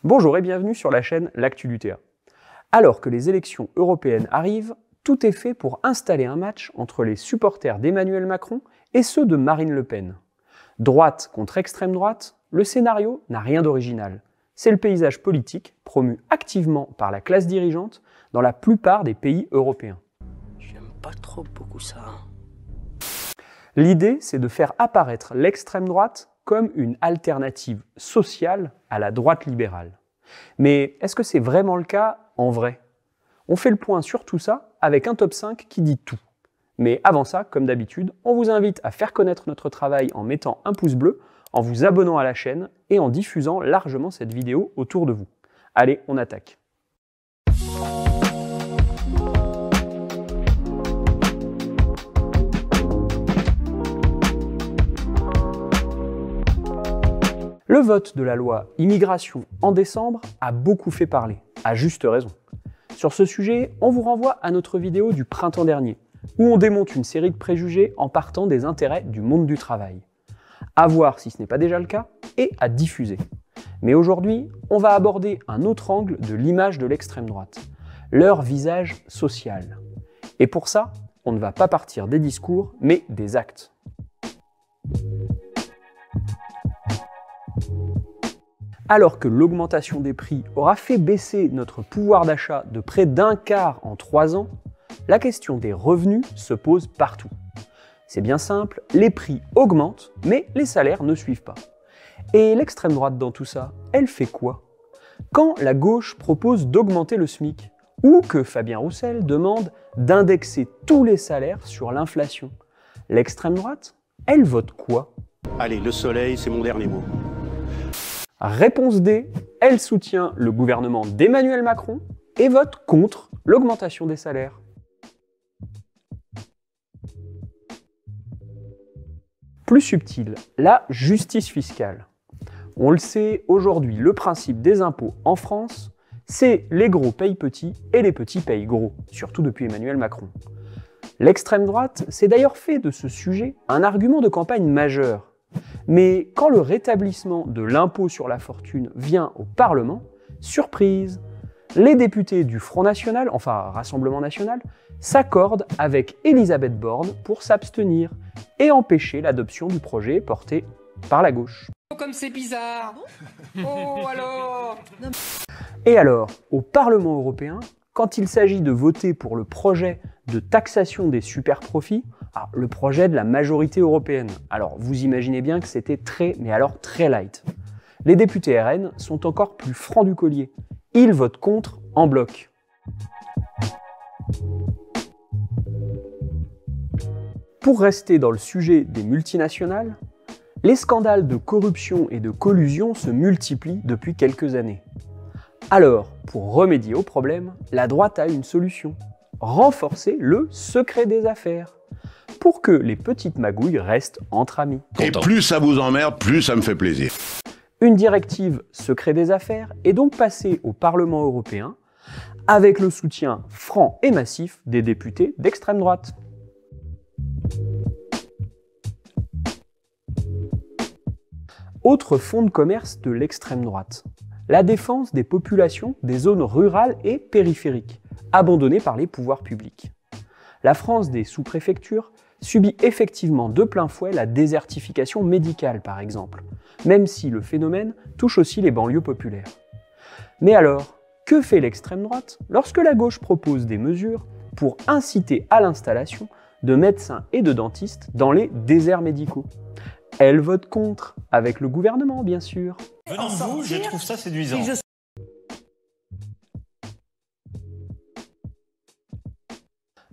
Bonjour et bienvenue sur la chaîne L'Actu du TA. Alors que les élections européennes arrivent, tout est fait pour installer un match entre les supporters d'Emmanuel Macron et ceux de Marine Le Pen. Droite contre extrême droite, le scénario n'a rien d'original. C'est le paysage politique promu activement par la classe dirigeante dans la plupart des pays européens. J'aime pas trop beaucoup ça. L'idée, c'est de faire apparaître l'extrême droite comme une alternative sociale à la droite libérale. Mais est-ce que c'est vraiment le cas en vrai? On fait le point sur tout ça avec un top 5 qui dit tout. Mais avant ça, comme d'habitude, on vous invite à faire connaître notre travail en mettant un pouce bleu, en vous abonnant à la chaîne et en diffusant largement cette vidéo autour de vous. Allez, on attaque. Le vote de la loi immigration en décembre a beaucoup fait parler, à juste raison. Sur ce sujet, on vous renvoie à notre vidéo du printemps dernier, où on démonte une série de préjugés en partant des intérêts du monde du travail. À voir si ce n'est pas déjà le cas, et à diffuser. Mais aujourd'hui, on va aborder un autre angle de l'image de l'extrême droite, leur visage social. Et pour ça, on ne va pas partir des discours, mais des actes. Alors que l'augmentation des prix aura fait baisser notre pouvoir d'achat de près d'un quart en 3 ans, la question des revenus se pose partout. C'est bien simple, les prix augmentent, mais les salaires ne suivent pas. Et l'extrême droite dans tout ça, elle fait quoi? Quand la gauche propose d'augmenter le SMIC, ou que Fabien Roussel demande d'indexer tous les salaires sur l'inflation, l'extrême droite, elle vote quoi? Allez, le soleil, c'est mon dernier mot. Réponse D, elle soutient le gouvernement d'Emmanuel Macron et vote contre l'augmentation des salaires. Plus subtil, la justice fiscale. On le sait, aujourd'hui, le principe des impôts en France, c'est les gros payent petits et les petits payent gros, surtout depuis Emmanuel Macron. L'extrême droite s'est d'ailleurs fait de ce sujet un argument de campagne majeur. Mais quand le rétablissement de l'impôt sur la fortune vient au Parlement, surprise, les députés du Front National, enfin Rassemblement National, s'accordent avec Elisabeth Borne pour s'abstenir et empêcher l'adoption du projet porté par la gauche. Oh, comme c'est bizarre! Oh alors! Et alors, au Parlement européen, quand il s'agit de voter pour le projet de taxation des superprofits, le projet de la majorité européenne, alors vous imaginez bien que c'était très light. Les députés RN sont encore plus francs du collier. Ils votent contre en bloc. Pour rester dans le sujet des multinationales, les scandales de corruption et de collusion se multiplient depuis quelques années. Alors, pour remédier au problème, la droite a une solution. Renforcer le secret des affaires, pour que les petites magouilles restent entre amis. Et plus ça vous emmerde, plus ça me fait plaisir. Une directive secret des affaires est donc passée au Parlement européen avec le soutien franc et massif des députés d'extrême droite. Autre fonds de commerce de l'extrême droite, la défense des populations des zones rurales et périphériques, abandonnées par les pouvoirs publics. La France des sous-préfectures subit effectivement de plein fouet la désertification médicale, par exemple, même si le phénomène touche aussi les banlieues populaires. Mais alors, que fait l'extrême droite lorsque la gauche propose des mesures pour inciter à l'installation de médecins et de dentistes dans les déserts médicaux? Elle vote contre, avec le gouvernement bien sûr. Venant de vous, je trouve ça séduisant.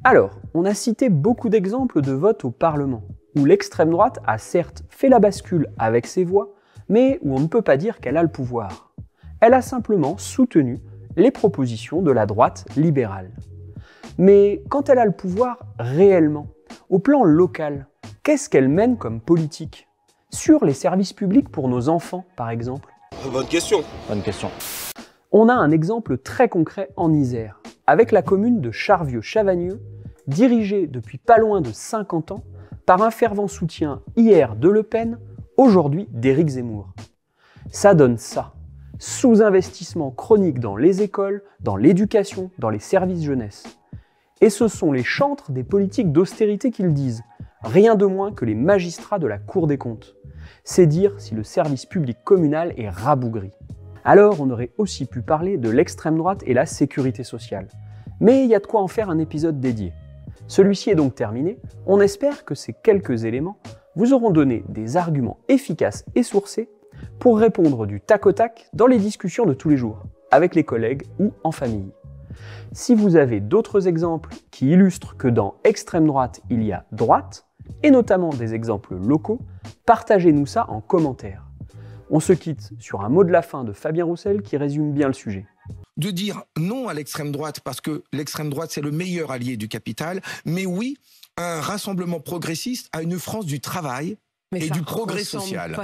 Alors, on a cité beaucoup d'exemples de votes au Parlement, où l'extrême droite a certes fait la bascule avec ses voix, mais où on ne peut pas dire qu'elle a le pouvoir. Elle a simplement soutenu les propositions de la droite libérale. Mais quand elle a le pouvoir réellement, au plan local, qu'est-ce qu'elle mène comme politique? Sur les services publics pour nos enfants, par exemple. Bonne question. Bonne question. On a un exemple très concret en Isère, avec la commune de Charvieux-Chavagneux, dirigée depuis pas loin de 50 ans par un fervent soutien hier de Le Pen, aujourd'hui d'Éric Zemmour. Ça donne ça. Sous-investissement chronique dans les écoles, dans l'éducation, dans les services jeunesse. Et ce sont les chantres des politiques d'austérité qui le disent, rien de moins que les magistrats de la Cour des comptes. C'est dire si le service public communal est rabougri. Alors on aurait aussi pu parler de l'extrême droite et la sécurité sociale. Mais il y a de quoi en faire un épisode dédié. Celui-ci est donc terminé, on espère que ces quelques éléments vous auront donné des arguments efficaces et sourcés pour répondre du tac au tac dans les discussions de tous les jours, avec les collègues ou en famille. Si vous avez d'autres exemples qui illustrent que dans extrême droite il y a droite, et notamment des exemples locaux, partagez-nous ça en commentaire. On se quitte sur un mot de la fin de Fabien Roussel qui résume bien le sujet. De dire non à l'extrême droite parce que l'extrême droite c'est le meilleur allié du capital, mais oui à un rassemblement progressiste, à une France du travail et du progrès social.